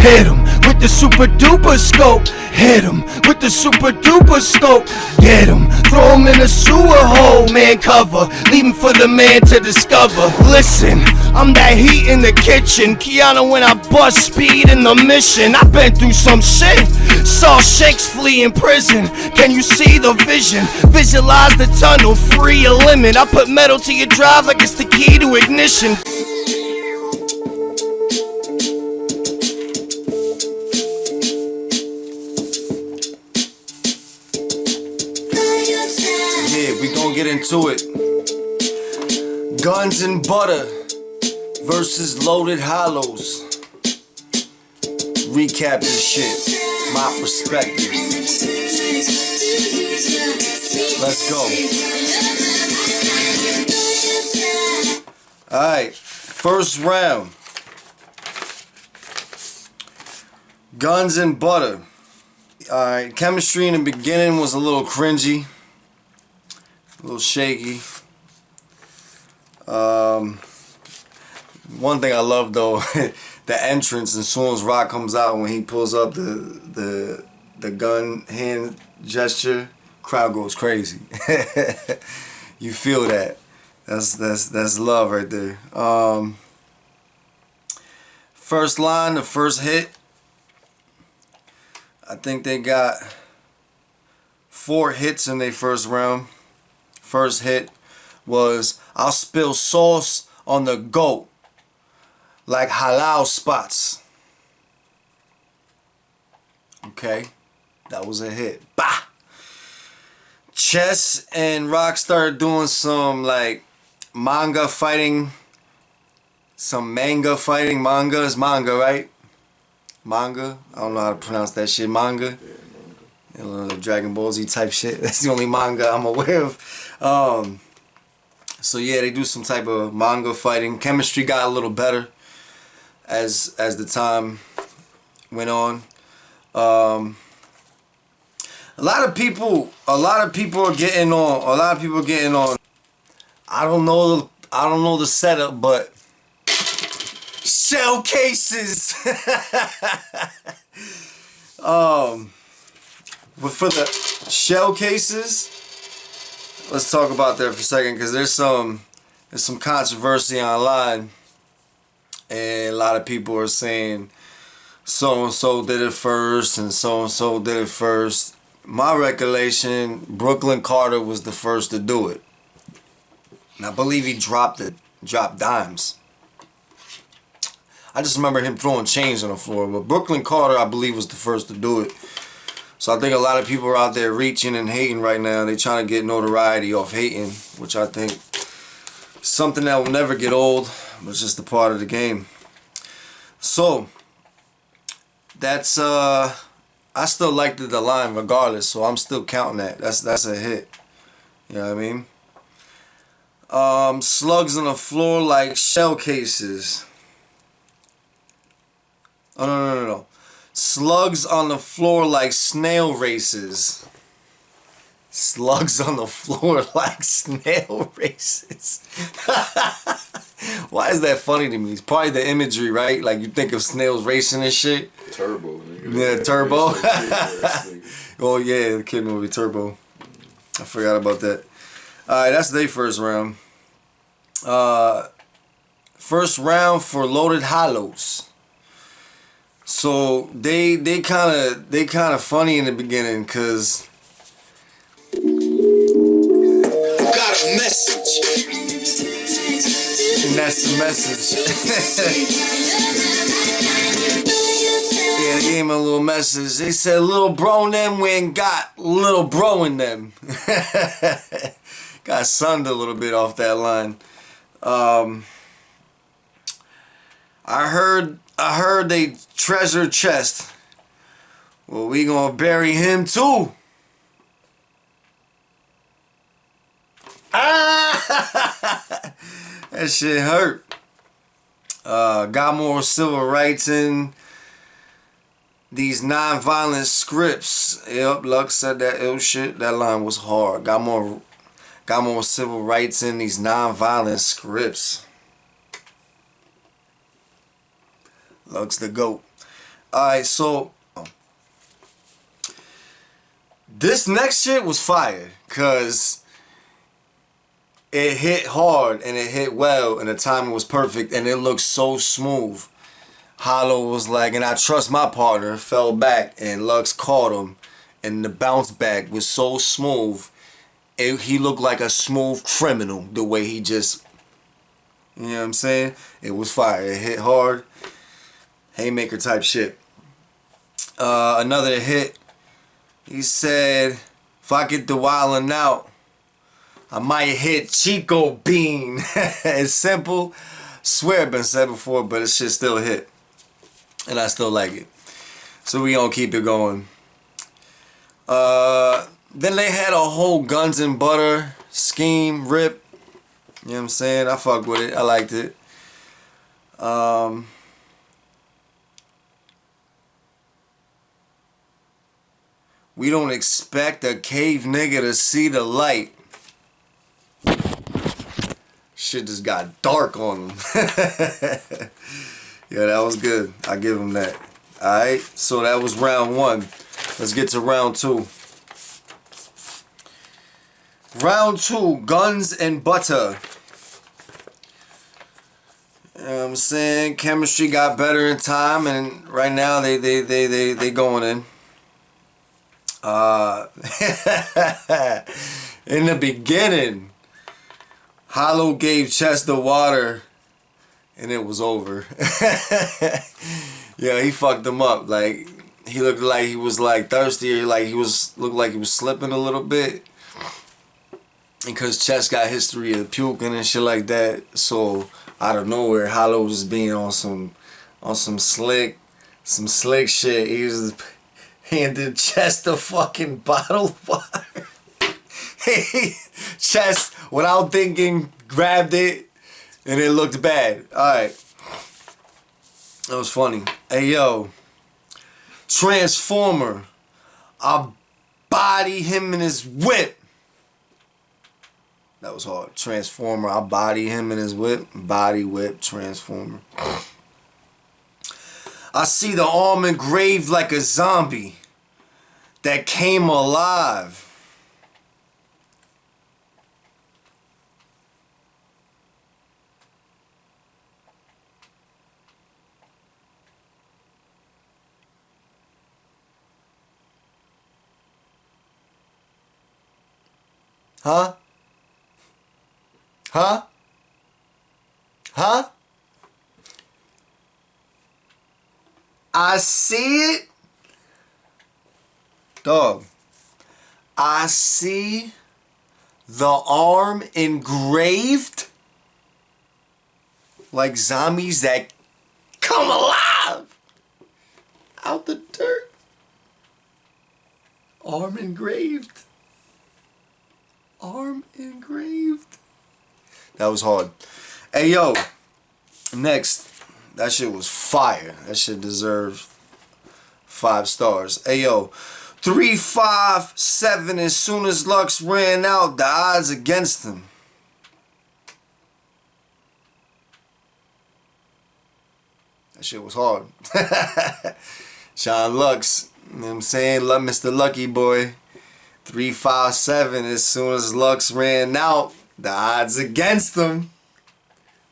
Hit him with the super duper scope. Hit him with the super duper scope. Get him, throw him in a sewer hole. Man cover, leave him for the man to discover. Listen, I'm that heat in the kitchen. Keanu when I bust speed in the mission. I've been through some shit. Saw Shanks flee in prison. Can you see the vision? Visualize the tunnel, free your limit. I put metal to your drive like it's the key to ignition. Yeah, we gon' get into it. Gunz and Butter versus Loaded Hollows. Recap this shit. My perspective. Let's go. Alright, first round. Gunz and Butter. Alright, chemistry in the beginning was a little cringy. A little shaky. One thing I love though, the entrance as soon as Rock comes out when he pulls up the gun hand gesture, crowd goes crazy. You feel that. That's love right there. First line, the first hit. I think they got 4 hits in their first round. First hit was, I'll spill sauce on the goat like halal spots. Okay, that was a hit. Bah! Chess and Rock started doing some like manga fighting. Some manga fighting. Manga is manga, right? Manga? I don't know how to pronounce that shit. Manga? You know, the Dragon Ball Z type shit. That's the only manga I'm aware of. So yeah, they do some type of manga fighting. Chemistry got a little better as the time went on. A lot of people are getting on. A lot of people are getting on. I don't know the setup, but shell cases. But for the shell cases, let's talk about that for a second, because there's some controversy online, and a lot of people are saying so and so did it first and so did it first. My recollection, Brooklyn Carter was the first to do it, and I believe he dropped dimes. I just remember him throwing change on the floor, but Brooklyn Carter, I believe, was the first to do it. So I think a lot of people are out there reaching and hating right now. They trying to get notoriety off hating, which I think is something that will never get old, but it's just a part of the game. So that's I still liked the line regardless, so I'm still counting that. That's a hit. You know what I mean? Slugs on the floor like shell cases. Oh no. Slugs on the floor like snail races. Slugs on the floor like snail races. Why is that funny to me? It's probably the imagery, right? Like you think of snails racing and shit. Turbo. Nigga. Yeah, Turbo. Oh yeah, the kid movie Turbo. I forgot about that. Alright, that's their first round. First round for Loaded Hollows. So they kind of funny in the beginning, cause got a message, and that's the message. Yeah, they gave him a little message. They said, "Little bro in them, we ain't got little bro in them." Got sunned a little bit off that line. I heard they treasure chest. Well, we gonna bury him too. That shit hurt. Got more civil rights in these non-violent scripts. Yep, Lux said that ill shit. That line was hard. Got more civil rights in these non-violent scripts. Lux the GOAT. Alright, so this next shit was fire, cause it hit hard and it hit well and the timing was perfect and it looked so smooth. Hollow was like, and I trust my partner, fell back and Lux caught him and the bounce back was so smooth. He looked like a smooth criminal the way he just, you know what I'm saying? It was fire. It hit hard. Haymaker type shit. Another hit. He said, if I get the wildin' out, I might hit Chico Bean. It's simple. Swear it been said before, but it shit still hit. And I still like it. So we gonna keep it going. Then they had a whole Guns and Butter scheme rip. You know what I'm saying? I fuck with it. I liked it. We don't expect a cave nigga to see the light. Shit just got dark on him. Yeah, that was good. I give him that. Alright, so that was round one. Let's get to round two. Round two, Guns and Butter. You know what I'm saying? Chemistry got better in time, and right now they going in. In the beginning, Hollow gave Chess the water, and it was over. Yeah, he fucked him up. Like, he looked like he was like thirsty, or like looked like he was slipping a little bit. Because Chess got history of puking and shit like that, so out of nowhere, Hollow was just being on some slick shit. He was handed Chess the fucking bottle of water. Hey, Chess, without thinking, grabbed it, and it looked bad. Alright. That was funny. Hey, yo. Transformer. I'll body him in his whip. That was hard. Transformer. I'll body him in his whip. Body whip. Transformer. I see the arm engraved like a zombie that came alive. Huh? Huh? Huh? I see it. Dog. I see the arm engraved like zombies that come alive out the dirt. Arm engraved. Arm engraved. That was hard. Hey, yo. Next. That shit was fire. That shit deserves 5 stars. Hey, yo. 3, 5, 7. As soon as Lux ran out, the odds against him. That shit was hard. Sean Lux. You know what I'm saying? Mr. Lucky Boy. 3, 5, 7. As soon as Lux ran out, the odds against him.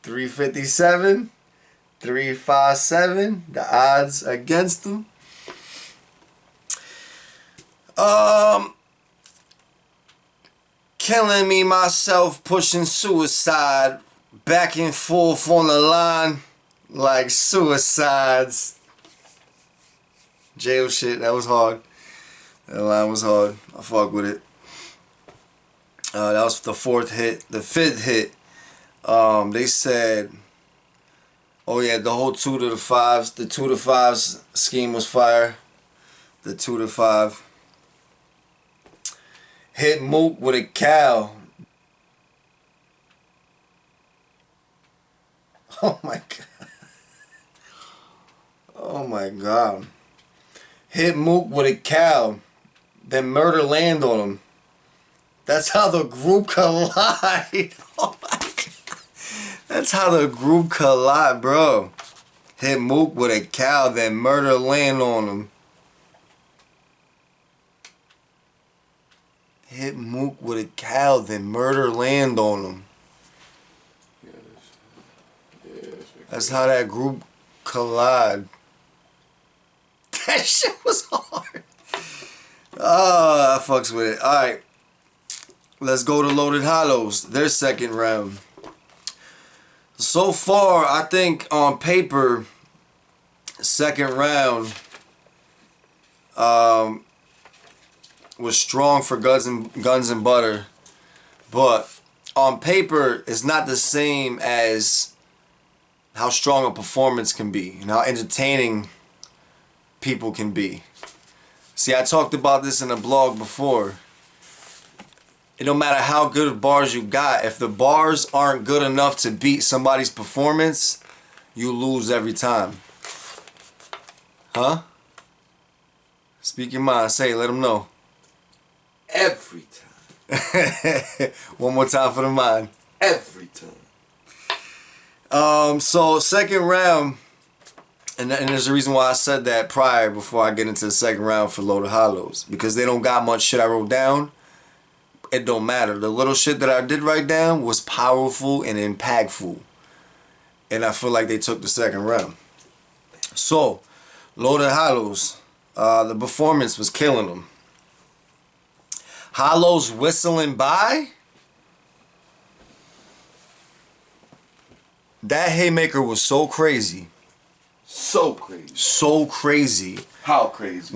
357. 3, 5, 7. The odds against him. Killing me myself, pushing suicide, back and forth on the line like suicides. Jail shit, that was hard. That line was hard. I fuck with it. That was the 4th hit. The 5th hit, they said, oh yeah, the whole 2 to the 5s. The 2 to 5s scheme was fire. The 2 to 5. Hit Mook with a cow. Oh my god. Oh my god. Hit Mook with a cow. Then murder land on him. That's how the group collide. Oh my god. That's how the group collide, bro. Hit Mook with a cow, then murder land on him. Hit Mook with a cow, then murder land on him. That's how that group collide. That shit was hard. Oh, I fucks with it. Alright. Let's go to Loaded Hollows. Their second round. So far, I think on paper, second round was strong for Gunz and Butter, but on paper it's not the same as how strong a performance can be and how entertaining people can be. See, I talked about this in a blog before. It don't matter how good of bars you got, if the bars aren't good enough to beat somebody's performance, you lose every time. Huh? Speak your mind. Say it. Let them know. Every time. One more time for the mind. Every time. So second round, and there's a reason why I said that prior before I get into the second round for Loaded Hollows, because they don't got much shit I wrote down. It don't matter. The little shit that I did write down was powerful and impactful, and I feel like they took the second round. So, Loaded Hollows, the performance was killing them. Hollows whistling by. That haymaker was so crazy. So crazy. So crazy. How crazy?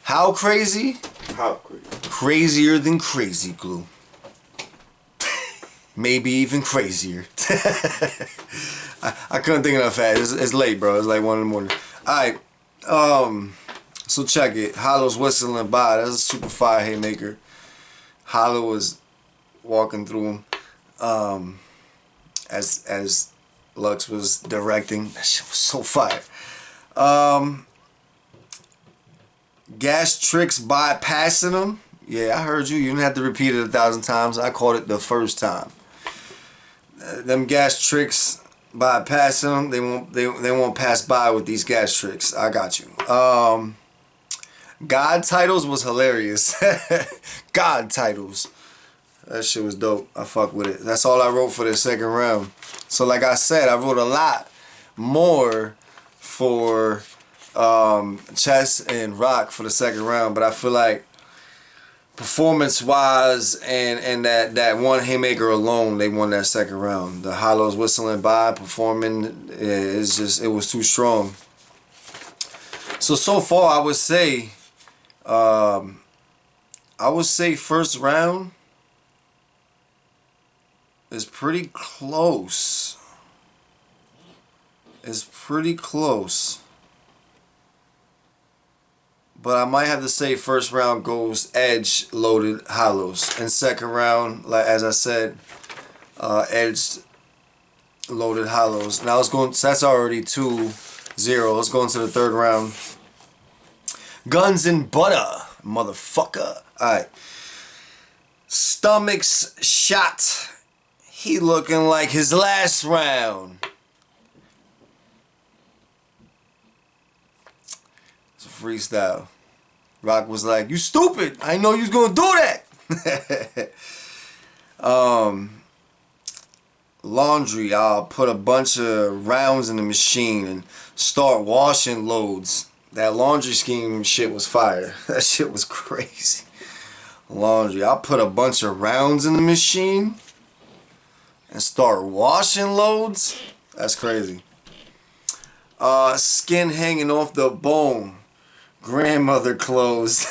How crazy? How crazy? Crazier than Crazy Glue. Maybe even crazier. I couldn't think enough fast. It's late, bro. It's like 1 in the morning. Alright. So check it. Hollow's whistling by. That's a super fire haymaker. Hollow was walking through him. As Lux was directing. That shit was so fire. Gas tricks bypassing him. Yeah, I heard you. You didn't have to repeat it 1,000 times. I caught it the first time. Them gas tricks bypassing them. They won't pass by with these gas tricks. I got you. God titles was hilarious. God titles. That shit was dope. I fuck with it. That's all I wrote for the second round. So like I said, I wrote a lot more for Chess and Rock for the second round, but I feel like performance wise and that one haymaker alone, they won that second round. The Hollows whistling by, performing, it was too strong. So far I would say first round is pretty close. It's pretty close. But I might have to say first round goes Edge, Loaded Hollows. And second round, like as I said, Edge, Loaded Hollows. Now let's go, so that's already 2-0. Let's go into the third round. Gunz and Butter, motherfucker. Alright. Stomachs shot. He looking like his last round. It's a freestyle. Rock was like, "You stupid! I know you was gonna do that." Laundry. I'll put a bunch of rounds in the machine and start washing loads. That laundry scheme shit was fire. That shit was crazy. Laundry. I'll put a bunch of rounds in the machine and start washing loads. That's crazy. Skin hanging off the bone. Grandmother clothes.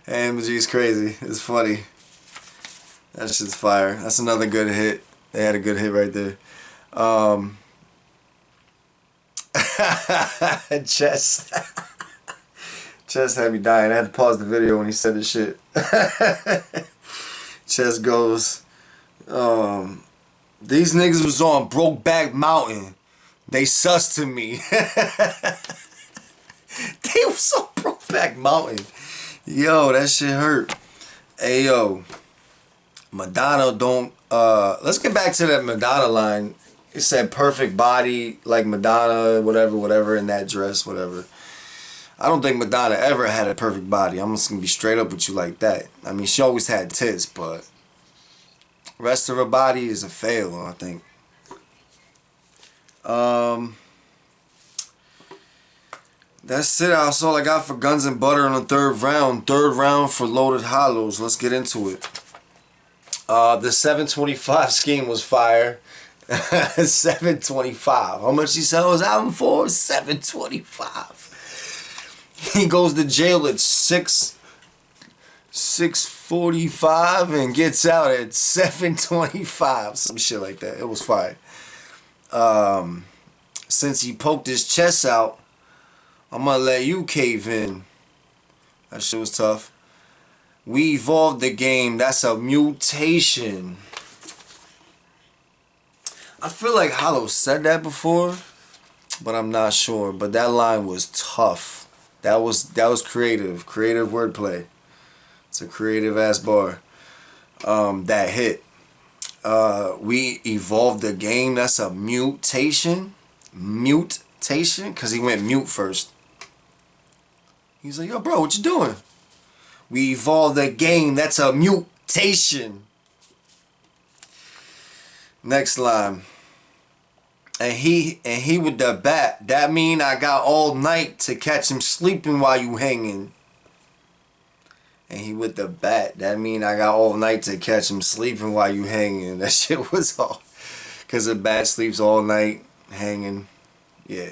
AMG's crazy. It's funny. That shit's fire. That's another good hit. They had a good hit right there. Chess. Chess had me dying. I had to pause the video when he said this shit. Chess goes, these niggas was on Brokeback Mountain. They sus to me. They was on Brokeback Mountain. Yo, that shit hurt. Hey, yo. Madonna don't... let's get back to that Madonna line. it said perfect body, like Madonna, whatever, in that dress, whatever. I don't think Madonna ever had a perfect body. I'm just gonna be straight up with you like that. I mean, she always had tits, but rest of her body is a fail, I think. That's it. That's all I got for Guns and Butter in the third round. Third round for Loaded Hollows. Let's get into it. The 725 scheme was fire. 725. How much he sell his album for? 725. He goes to jail at 6:45 and gets out at 725. Some shit like that. It was fire. Since he poked his chest out, I'm gonna let you cave in. That shit was tough. We evolved the game. That's a mutation. I feel like Hollow said that before, but I'm not sure. But that line was tough. That was creative. Creative wordplay. It's a creative ass bar. That hit. We evolved the game. That's a mutation. Mutation? Because he went mute first. He's like, yo, bro, what you doing? We evolved the game. That's a mutation. Next line. And he with the bat. That mean I got all night to catch him sleeping while you hanging. And he with the bat. That mean I got all night to catch him sleeping while you hanging. That shit was all. Because the bat sleeps all night hanging. Yeah.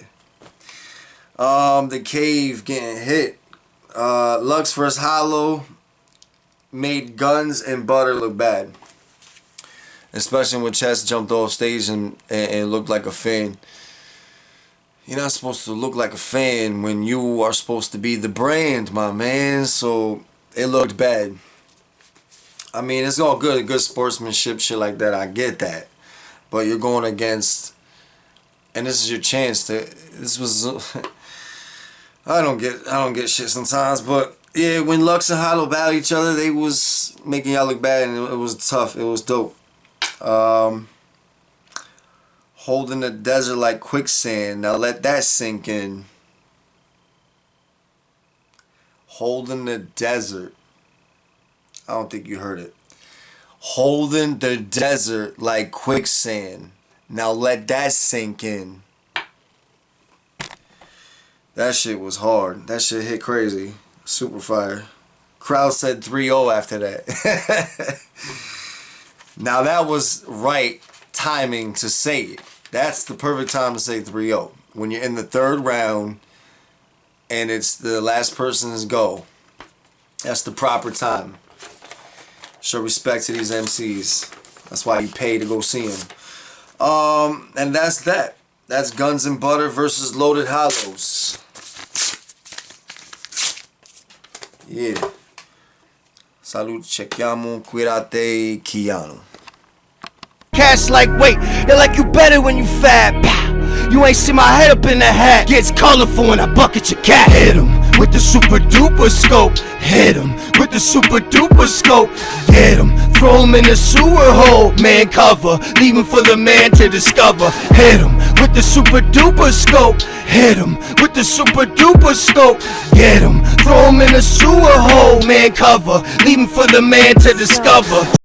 The cave getting hit. Lux vs. Hollow made Guns and Butter look bad. Especially when Chess jumped off stage and looked like a fan. You're not supposed to look like a fan when you are supposed to be the brand, my man. So it looked bad. I mean, it's all good sportsmanship, shit like that. I get that. But you're going against, and this is your chance to. This was. I don't get shit sometimes, but yeah, when Lux and Hollow battled each other, they was making y'all look bad, and it was tough. It was dope. Holding the desert like quicksand. Now let that sink in. Holding the desert. I don't think you heard it. Holding the desert like quicksand. Now let that sink in. That shit was hard. That shit hit crazy. Super fire. Crowd said 3-0 after that. Now that was right timing to say it. That's the perfect time to say 3-0. When you're in the third round and it's the last person's go. That's the proper time. Show respect to these MCs. That's why you pay to go see them. And that's that. That's Guns and Butter versus Loaded Hollows. Yeah. Salud, chequiamo, cuídate, Keanu. Cash like wait, they like you better when you fat. Pow. You ain't see my head up in the hat. Gets colorful when I bucket your cat. Hit him with the super duper scope. Hit him with the super duper scope. Get him, throw him in the sewer hole. Man cover, leave him for the man to discover. Hit him with the super duper scope. Hit him with the super duper scope. Get him, throw him in the sewer hole. Man cover, leave him for the man to discover.